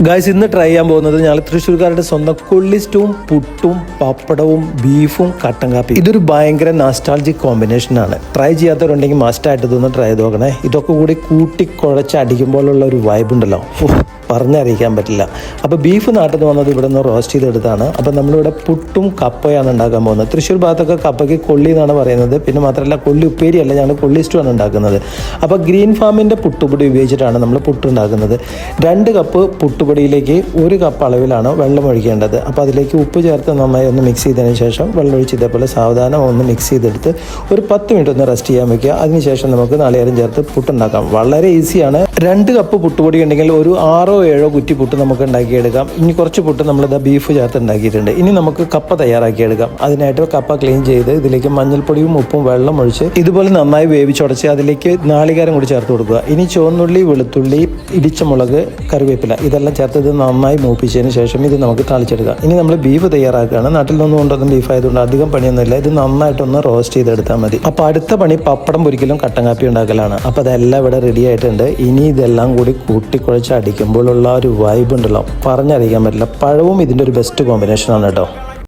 Guys, ഇന്ന് try ചെയ്യാൻ പോകുന്നത് ഞങ്ങൾ തൃശ്ശൂർക്കാരുടെ സ്വന്തം കൊള്ളിസ്റ്റവും പുട്ടും പപ്പടവും ബീഫും കട്ടൻ കാപ്പി. ഇതൊരു ഭയങ്കര നാസ്റ്റാൾജിക് കോമ്പിനേഷനാണ്. ട്രൈ ചെയ്യാത്തവരുണ്ടെങ്കിൽ മസ്റ്റായിട്ട് ഇതൊന്ന് ട്രൈ ചെയ്ത് നോക്കണേ. ഇതൊക്കെ കൂടി കൂട്ടി കുഴച്ച് അടിക്കുമ്പോഴുള്ള ഒരു വൈബ് ഉണ്ടല്ലോ, പറഞ്ഞറിയിക്കാൻ പറ്റില്ല. അപ്പോൾ ബീഫ് നാട്ടിൽ നിന്ന് വന്നത് ഇവിടെ നിന്ന് റോസ്റ്റ് ചെയ്തെടുത്താണ്. അപ്പോൾ നമ്മളിവിടെ പുട്ടും കപ്പയാണ് ഉണ്ടാക്കാൻ പോകുന്നത്. തൃശ്ശൂർ ഭാഗത്തൊക്കെ കപ്പയ്ക്ക് കൊള്ളി എന്നാണ് പറയുന്നത്. പിന്നെ മാത്രമല്ല കൊള്ളി ഉപ്പേരിയല്ല, ഞങ്ങൾ കൊള്ളിസ്റ്റുമാണ് ഉണ്ടാക്കുന്നത്. അപ്പോൾ ഗ്രീൻ ഫാമിൻ്റെ പുട്ടുപൊടി ഉപയോഗിച്ചിട്ടാണ് നമ്മൾ പുട്ടുണ്ടാക്കുന്നത്. 2 കപ്പ് പുട്ടുപൊടിയിലേക്ക് 1 കപ്പ് അളവിലാണ് വെള്ളം ഒഴിക്കേണ്ടത്. അപ്പോൾ അതിലേക്ക് ഉപ്പ് ചേർത്ത് നന്നായി ഒന്ന് മിക്സ് ചെയ്തതിന് ശേഷം വെള്ളം ഒഴിച്ച് ഇതേപോലെ സാവധാനം ഒന്ന് മിക്സ് ചെയ്തെടുത്ത് ഒരു 10 മിനിറ്റ് ഒന്ന് റെസ്റ്റ് ചെയ്യാൻ വയ്ക്കുക. അതിനുശേഷം നമുക്ക് നാളികേരം ചേർത്ത് പുട്ടുണ്ടാക്കാം. വളരെ ഈസിയാണ്. 2 കപ്പ് പുട്ടുപൊടി ഉണ്ടെങ്കിൽ ഒരു 6-7 കുറ്റി പുട്ട് നമുക്ക് ഉണ്ടാക്കിയെടുക്കാം. ഇനി കുറച്ച് പുട്ട് നമ്മളിത് ബീഫ് ചേർത്ത് ഉണ്ടാക്കിയിട്ടുണ്ട്. ഇനി നമുക്ക് കപ്പ തയ്യാറാക്കിയെടുക്കാം. അതിനായിട്ട് കപ്പ ക്ലീൻ ചെയ്ത് ഇതിലേക്ക് മഞ്ഞൾപ്പൊടിയും ഉപ്പും വെള്ളം ഒഴിച്ച് ഇതുപോലെ നന്നായി വേവിച്ചുടച്ച് അതിലേക്ക് നാളികേരം കൂടി ചേർത്ത് കൊടുക്കുക. ഇനി ചുവന്നുള്ളി, വെളുത്തുള്ളി, ഇടിച്ച മുളക്, കറിവേപ്പില ഇതെല്ലാം ചേർത്ത് ഇത് നന്നായി മൂപ്പിച്ചതിന് ശേഷം ഇത് നമുക്ക് താളിച്ചെടുക്കാം. ഇനി നമ്മൾ ബീഫ് തയ്യാറാക്കുകയാണ്. നാട്ടിൽ നിന്നും കൊണ്ടുവന്ന ബീഫ് ആയതുകൊണ്ട് അധികം പണിയൊന്നുമില്ല. ഇത് നന്നായിട്ടൊന്ന് റോസ്റ്റ് ചെയ്തെടുത്താൽ മതി. അപ്പോൾ അടുത്ത പണി പപ്പടം പൊരിക്കലും കട്ടൻ കാപ്പി ഉണ്ടാക്കലാണ്. അപ്പോൾ അതെല്ലാം ഇവിടെ റെഡി ആയിട്ടുണ്ട്. ഇനി ഇതെല്ലാം കൂടി കൂട്ടിക്കുഴച്ച് അടിക്കുമ്പോഴുള്ള ഒരു വൈബ് ഉണ്ടല്ലോ, പറഞ്ഞറിയിക്കാൻ പറ്റില്ല. പഴവും ഇതിൻ്റെ ഒരു ബെസ്റ്റ് കോമ്പിനേഷനാണ് കേട്ടോ.